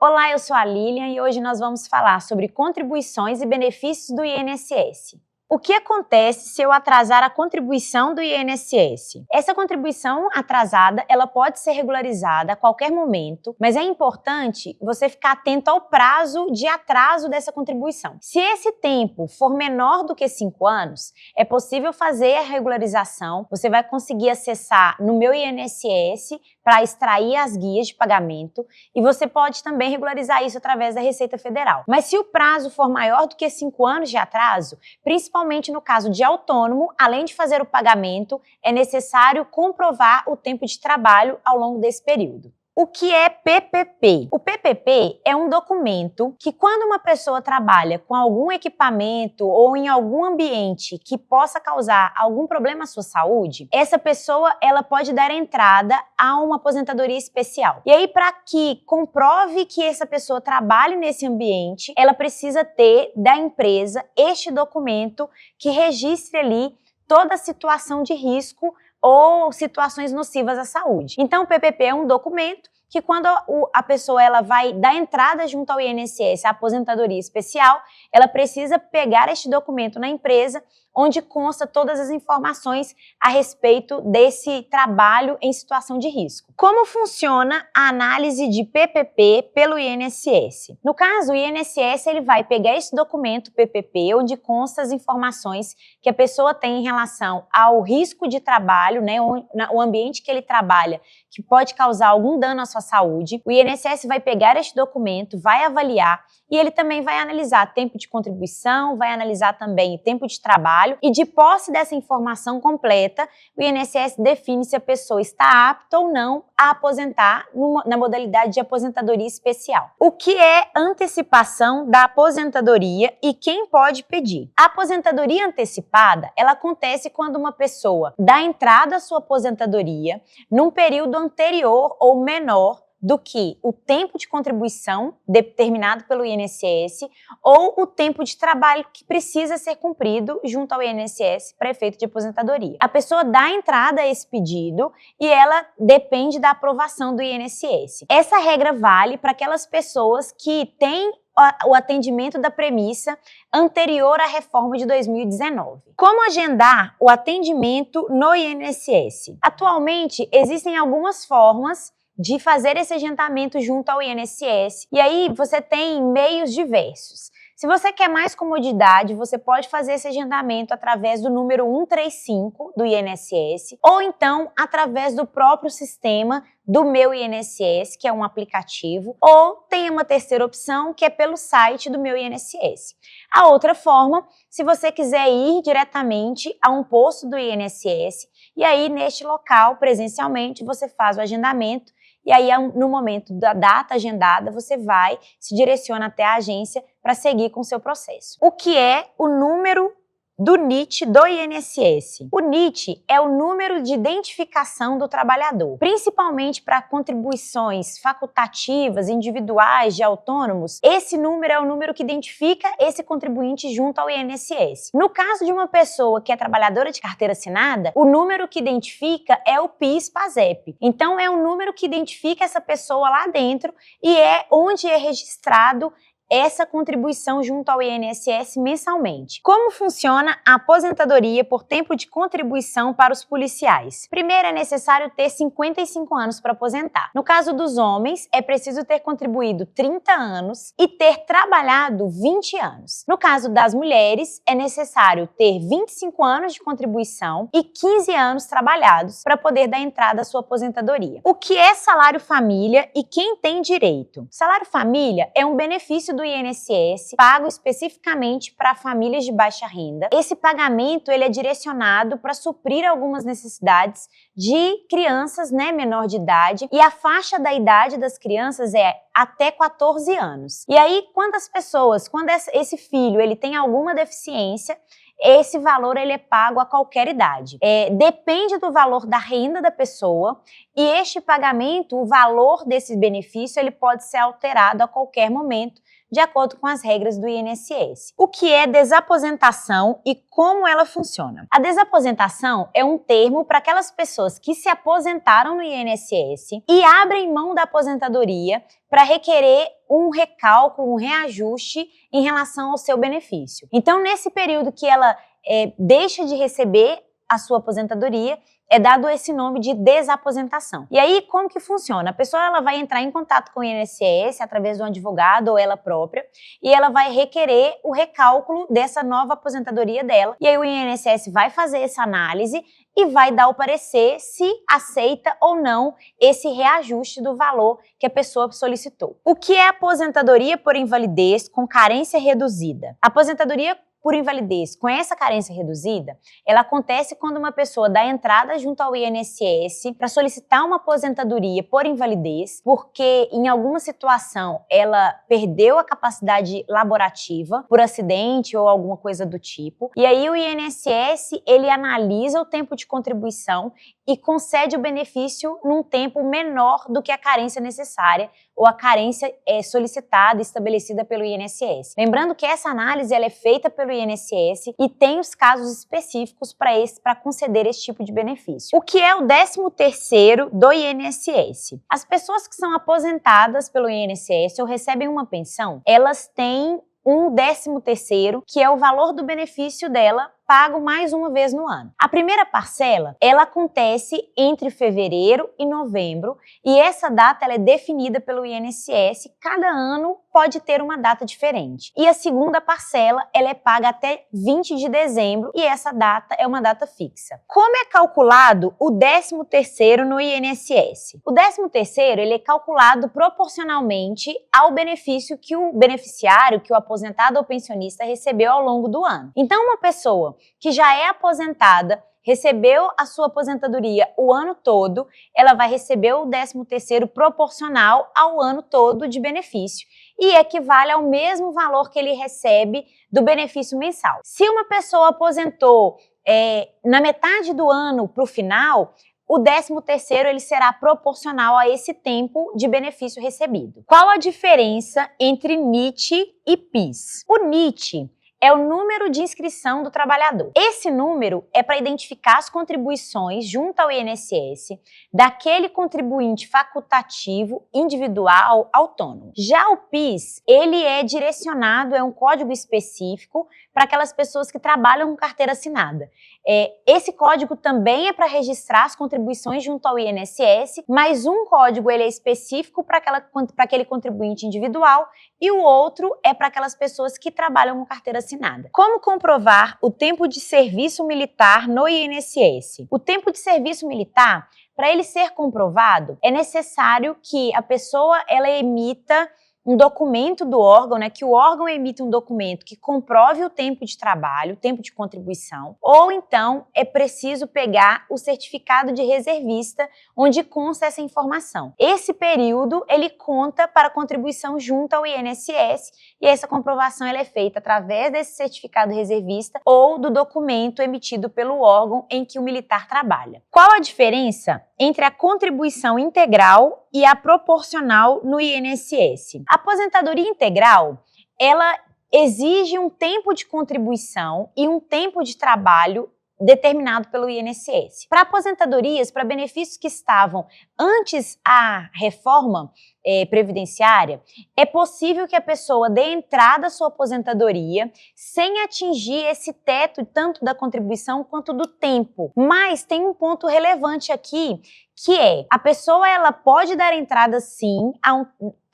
Olá, eu sou a Lilian e hoje nós vamos falar sobre contribuições e benefícios do INSS. O que acontece se eu atrasar a contribuição do INSS? Essa contribuição atrasada, ela pode ser regularizada a qualquer momento, mas é importante você ficar atento ao prazo de atraso dessa contribuição. Se esse tempo for menor do que 5 anos, é possível fazer a regularização. Você vai conseguir acessar no Meu INSS para extrair as guias de pagamento e você pode também regularizar isso através da Receita Federal. Mas se o prazo for maior do que 5 anos de atraso, principalmente no caso de autônomo, além de fazer o pagamento, é necessário comprovar o tempo de trabalho ao longo desse período. O que é PPP? O PPP é um documento que, quando uma pessoa trabalha com algum equipamento ou em algum ambiente que possa causar algum problema à sua saúde, essa pessoa ela pode dar entrada a uma aposentadoria especial. E aí, para que comprove que essa pessoa trabalhe nesse ambiente, ela precisa ter da empresa este documento que registre ali toda a situação de risco ou situações nocivas à saúde. Então, o PPP é um documento que, quando a pessoa ela vai dar entrada junto ao INSS, a aposentadoria especial, ela precisa pegar este documento na empresa, onde consta todas as informações a respeito desse trabalho em situação de risco. Como funciona a análise de PPP pelo INSS? No caso, o INSS ele vai pegar esse documento PPP, onde consta as informações que a pessoa tem em relação ao risco de trabalho, né, o ambiente que ele trabalha, que pode causar algum dano à sua saúde. O INSS vai pegar este documento, vai avaliar e ele também vai analisar tempo de contribuição, vai analisar também tempo de trabalho e, de posse dessa informação completa, o INSS define se a pessoa está apta ou não a aposentar na modalidade de aposentadoria especial. O que é antecipação da aposentadoria e quem pode pedir? A aposentadoria antecipada, ela acontece quando uma pessoa dá entrada à sua aposentadoria num período anterior ou menor do que o tempo de contribuição determinado pelo INSS ou o tempo de trabalho que precisa ser cumprido junto ao INSS para efeito de aposentadoria. A pessoa dá entrada a esse pedido e ela depende da aprovação do INSS. Essa regra vale para aquelas pessoas que têm o atendimento da premissa anterior à reforma de 2019. Como agendar o atendimento no INSS? Atualmente, existem algumas formas de fazer esse agendamento junto ao INSS. E aí você tem meios diversos. Se você quer mais comodidade, você pode fazer esse agendamento através do número 135 do INSS ou então através do próprio sistema do Meu INSS, que é um aplicativo, ou tem uma terceira opção, que é pelo site do Meu INSS. A outra forma, se você quiser ir diretamente a um posto do INSS, e aí neste local, presencialmente, você faz o agendamento, e aí no momento da data agendada, você vai, se direciona até a agência para seguir com o seu processo. O que é o número do NIT do INSS? O NIT é o número de identificação do trabalhador, principalmente para contribuições facultativas, individuais, de autônomos. Esse número é o número que identifica esse contribuinte junto ao INSS. No caso de uma pessoa que é trabalhadora de carteira assinada, o número que identifica é o PIS/PASEP. Então é o número que identifica essa pessoa lá dentro e é onde é registrado essa contribuição junto ao INSS mensalmente. Como funciona a aposentadoria por tempo de contribuição para os policiais? Primeiro, é necessário ter 55 anos para aposentar. No caso dos homens, é preciso ter contribuído 30 anos e ter trabalhado 20 anos. No caso das mulheres, é necessário ter 25 anos de contribuição e 15 anos trabalhados para poder dar entrada à sua aposentadoria. O que é salário família e quem tem direito? Salário família é um benefício do INSS, pago especificamente para famílias de baixa renda. Esse pagamento ele é direcionado para suprir algumas necessidades de crianças, né, menor de idade, e a faixa da idade das crianças é até 14 anos. E aí, quando esse filho ele tem alguma deficiência, esse valor ele é pago a qualquer idade. Depende do valor da renda da pessoa e este pagamento, o valor desse benefício, ele pode ser alterado a qualquer momento, de acordo com as regras do INSS. O que é desaposentação e como ela funciona? A desaposentação é um termo para aquelas pessoas que se aposentaram no INSS e abrem mão da aposentadoria para requerer um recálculo, um reajuste em relação ao seu benefício. Então, nesse período que ela deixa de receber a sua aposentadoria, é dado esse nome de desaposentação. E aí, como que funciona? A pessoa ela vai entrar em contato com o INSS através de um advogado ou ela própria, e ela vai requerer o recálculo dessa nova aposentadoria dela. E aí o INSS vai fazer essa análise e vai dar o parecer se aceita ou não esse reajuste do valor que a pessoa solicitou. O que é aposentadoria por invalidez com carência reduzida? A aposentadoria por invalidez com essa carência reduzida, ela acontece quando uma pessoa dá entrada junto ao INSS para solicitar uma aposentadoria por invalidez, porque em alguma situação ela perdeu a capacidade laborativa por acidente ou alguma coisa do tipo, e aí o INSS ele analisa o tempo de contribuição e concede o benefício num tempo menor do que a carência necessária ou a carência solicitada, estabelecida pelo INSS. Lembrando que essa análise ela é feita pelo INSS e tem os casos específicos para conceder esse tipo de benefício. O que é o 13º do INSS? As pessoas que são aposentadas pelo INSS ou recebem uma pensão, elas têm um 13º, que é o valor do benefício dela pago mais uma vez no ano. A primeira parcela, ela acontece entre fevereiro e novembro e essa data ela é definida pelo INSS, cada ano pode ter uma data diferente. E a segunda parcela, ela é paga até 20 de dezembro e essa data é uma data fixa. Como é calculado o 13º no INSS? O 13º, ele é calculado proporcionalmente ao benefício que o beneficiário, que o aposentado ou pensionista recebeu ao longo do ano. Então, uma pessoa que já é aposentada, recebeu a sua aposentadoria o ano todo, ela vai receber o 13º proporcional ao ano todo de benefício e equivale ao mesmo valor que ele recebe do benefício mensal. Se uma pessoa aposentou na metade do ano para o final, o 13º ele será proporcional a esse tempo de benefício recebido. Qual a diferença entre NIT e PIS? O NIT é o número de inscrição do trabalhador. Esse número é para identificar as contribuições junto ao INSS daquele contribuinte facultativo, individual, autônomo. Já o PIS, ele é direcionado, é um código específico para aquelas pessoas que trabalham com carteira assinada. Esse código também é para registrar as contribuições junto ao INSS, mas um código ele é específico para aquele contribuinte individual e o outro é para aquelas pessoas que trabalham com carteira assinada. Como comprovar o tempo de serviço militar no INSS? O tempo de serviço militar, para ele ser comprovado, é necessário que a pessoa ela emita um documento do órgão, né, que o órgão emita um documento que comprove o tempo de trabalho, o tempo de contribuição, ou então é preciso pegar o certificado de reservista, onde consta essa informação. Esse período, ele conta para a contribuição junto ao INSS e essa comprovação ela é feita através desse certificado reservista ou do documento emitido pelo órgão em que o militar trabalha. Qual a diferença entre a contribuição integral e a proporcional no INSS? A aposentadoria integral, ela exige um tempo de contribuição e um tempo de trabalho determinado pelo INSS. Para aposentadorias, para benefícios que estavam antes à reforma previdenciária, é possível que a pessoa dê entrada à sua aposentadoria sem atingir esse teto tanto da contribuição quanto do tempo. Mas tem um ponto relevante aqui, que é, a pessoa ela pode dar entrada sim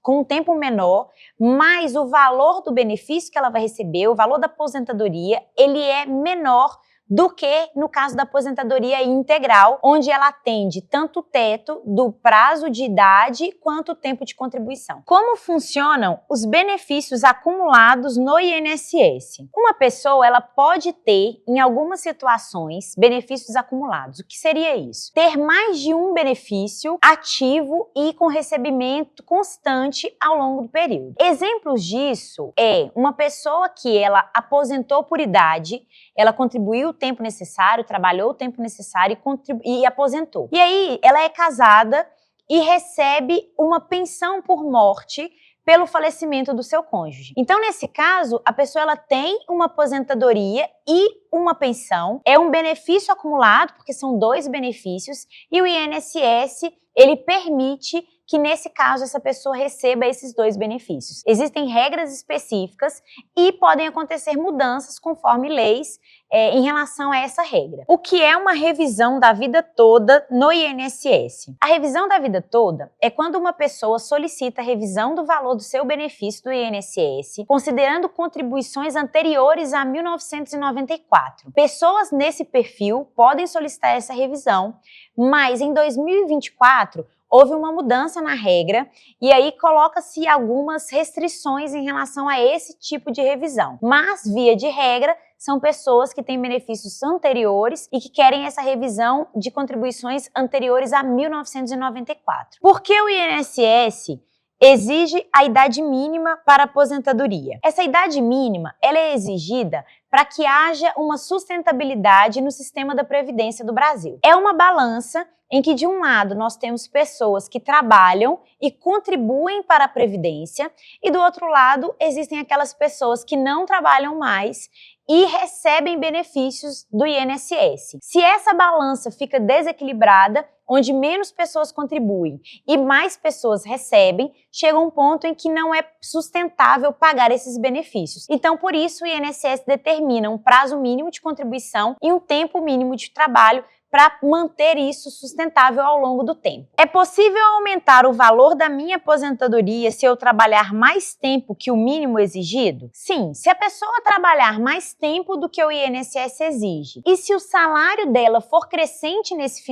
com um tempo menor, mas o valor do benefício que ela vai receber, o valor da aposentadoria, ele é menor do que no caso da aposentadoria integral, onde ela atende tanto o teto do prazo de idade quanto o tempo de contribuição. Como funcionam os benefícios acumulados no INSS? Uma pessoa ela pode ter, em algumas situações, benefícios acumulados. O que seria isso? Ter mais de um benefício ativo e com recebimento constante ao longo do período. Exemplos disso é uma pessoa que ela aposentou por idade, ela contribuiu o tempo necessário, trabalhou o tempo necessário e aposentou. E aí, ela é casada e recebe uma pensão por morte pelo falecimento do seu cônjuge. Então, nesse caso, a pessoa ela tem uma aposentadoria e uma pensão, é um benefício acumulado, porque são dois benefícios, e o INSS, ele permite que nesse caso essa pessoa receba esses dois benefícios. Existem regras específicas e podem acontecer mudanças conforme leis em relação a essa regra. O que é uma revisão da vida toda no INSS? A revisão da vida toda é quando uma pessoa solicita a revisão do valor do seu benefício do INSS, considerando contribuições anteriores a 1994. Pessoas nesse perfil podem solicitar essa revisão, mas em 2024 houve uma mudança na regra e aí coloca-se algumas restrições em relação a esse tipo de revisão. Mas, via de regra, são pessoas que têm benefícios anteriores e que querem essa revisão de contribuições anteriores a 1994. Por que o INSS exige a idade mínima para aposentadoria? Essa idade mínima ela é exigida para que haja uma sustentabilidade no sistema da Previdência do Brasil. É uma balança em que, de um lado, nós temos pessoas que trabalham e contribuem para a Previdência, e do outro lado, existem aquelas pessoas que não trabalham mais e recebem benefícios do INSS. Se essa balança fica desequilibrada, onde menos pessoas contribuem e mais pessoas recebem, chega um ponto em que não é sustentável pagar esses benefícios. Então, por isso, o INSS determina um prazo mínimo de contribuição e um tempo mínimo de trabalho para manter isso sustentável ao longo do tempo. É possível aumentar o valor da minha aposentadoria se eu trabalhar mais tempo que o mínimo exigido? Sim, se a pessoa trabalhar mais tempo do que o INSS exige. E se o salário dela for crescente nesse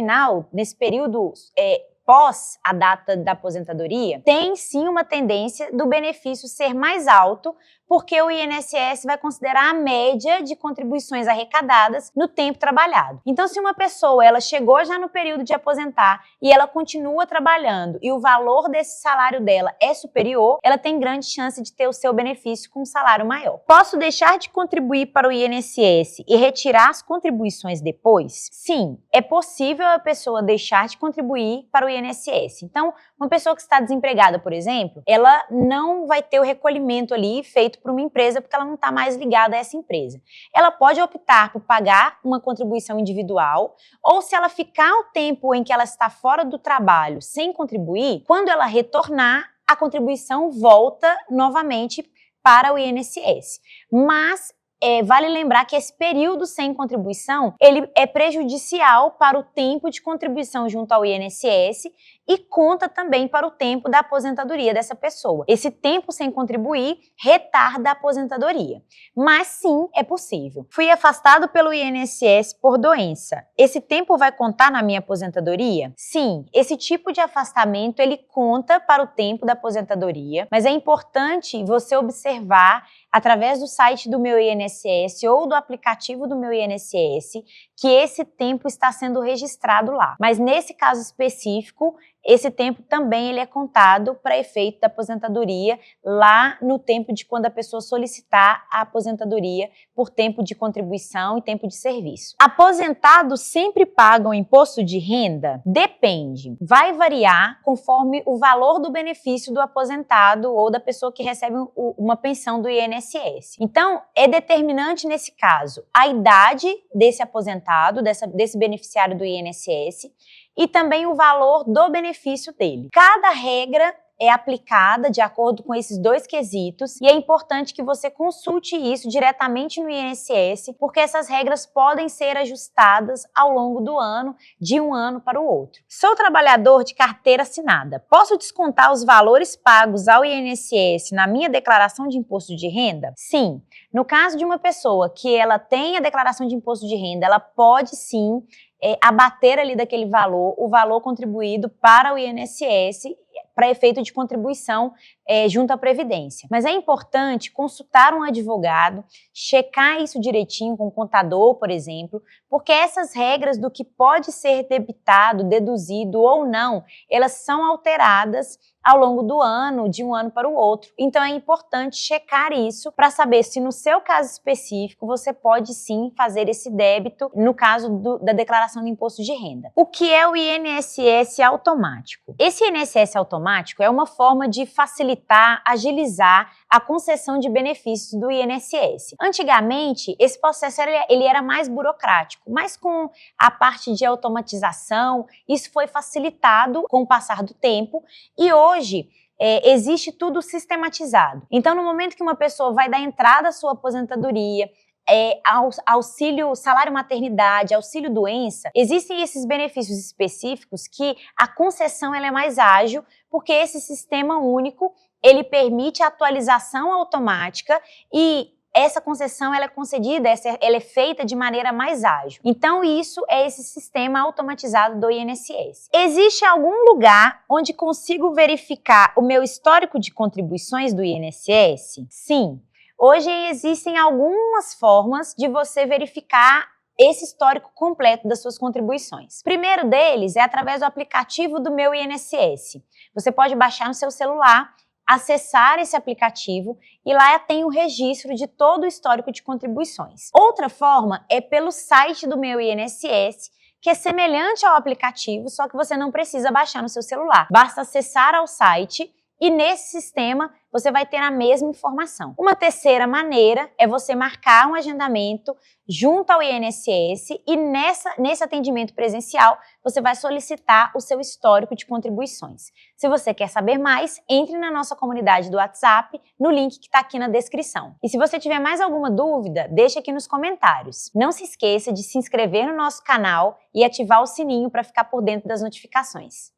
período pós a data da aposentadoria, tem sim uma tendência do benefício ser mais alto, porque o INSS vai considerar a média de contribuições arrecadadas no tempo trabalhado. Então, se uma pessoa ela chegou já no período de aposentar e ela continua trabalhando e o valor desse salário dela é superior, ela tem grande chance de ter o seu benefício com um salário maior. Posso deixar de contribuir para o INSS e retirar as contribuições depois? Sim, é possível a pessoa deixar de contribuir para o INSS. Então, uma pessoa que está desempregada, por exemplo, ela não vai ter o recolhimento ali feito por uma empresa porque ela não está mais ligada a essa empresa. Ela pode optar por pagar uma contribuição individual ou, se ela ficar o tempo em que ela está fora do trabalho sem contribuir, quando ela retornar, a contribuição volta novamente para o INSS. Mas vale lembrar que esse período sem contribuição, ele é prejudicial para o tempo de contribuição junto ao INSS e conta também para o tempo da aposentadoria dessa pessoa. Esse tempo sem contribuir retarda a aposentadoria. Mas sim, é possível. Fui afastado pelo INSS por doença. Esse tempo vai contar na minha aposentadoria? Sim, esse tipo de afastamento ele conta para o tempo da aposentadoria, mas é importante você observar através do site do meu INSS ou do aplicativo do meu INSS que esse tempo está sendo registrado lá. Mas nesse caso específico, esse tempo também ele é contado para efeito da aposentadoria lá no tempo de quando a pessoa solicitar a aposentadoria por tempo de contribuição e tempo de serviço. Aposentados sempre pagam imposto de renda? Depende. Vai variar conforme o valor do benefício do aposentado ou da pessoa que recebe uma pensão do INSS. Então, é determinante nesse caso a idade desse aposentado, desse beneficiário do INSS, e também o valor do benefício dele. Cada regra é aplicada de acordo com esses dois quesitos e é importante que você consulte isso diretamente no INSS, porque essas regras podem ser ajustadas ao longo do ano, de um ano para o outro. Sou trabalhador de carteira assinada. Posso descontar os valores pagos ao INSS na minha declaração de imposto de renda? Sim. No caso de uma pessoa que ela tem a declaração de imposto de renda, ela pode sim abater ali daquele valor, o valor contribuído para o INSS para efeito de contribuição junto à Previdência. Mas é importante consultar um advogado, checar isso direitinho com o contador, por exemplo, porque essas regras do que pode ser debitado, deduzido ou não, elas são alteradas ao longo do ano, de um ano para o outro. Então é importante checar isso para saber se no seu caso específico você pode sim fazer esse débito no caso da declaração do imposto de renda. O que é o INSS automático? Esse INSS automático é uma forma de facilitar facilitar, agilizar a concessão de benefícios do INSS. Antigamente, esse processo ele era mais burocrático, mas com a parte de automatização, isso foi facilitado com o passar do tempo e hoje existe tudo sistematizado. Então, no momento que uma pessoa vai dar entrada à sua aposentadoria, auxílio salário maternidade, auxílio doença, existem esses benefícios específicos que a concessão ela é mais ágil, porque esse sistema único ele permite a atualização automática e essa concessão ela é concedida, ela é feita de maneira mais ágil. Então isso é esse sistema automatizado do INSS. Existe algum lugar onde consigo verificar o meu histórico de contribuições do INSS? Sim. Hoje existem algumas formas de você verificar esse histórico completo das suas contribuições. O primeiro deles é através do aplicativo do Meu INSS. Você pode baixar no seu celular, acessar esse aplicativo e lá tem o registro de todo o histórico de contribuições. Outra forma é pelo site do Meu INSS, que é semelhante ao aplicativo, só que você não precisa baixar no seu celular. Basta acessar ao site e nesse sistema você vai ter a mesma informação. Uma terceira maneira é você marcar um agendamento junto ao INSS e nesse atendimento presencial você vai solicitar o seu histórico de contribuições. Se você quer saber mais, entre na nossa comunidade do WhatsApp no link que está aqui na descrição. E se você tiver mais alguma dúvida, deixa aqui nos comentários. Não se esqueça de se inscrever no nosso canal e ativar o sininho para ficar por dentro das notificações.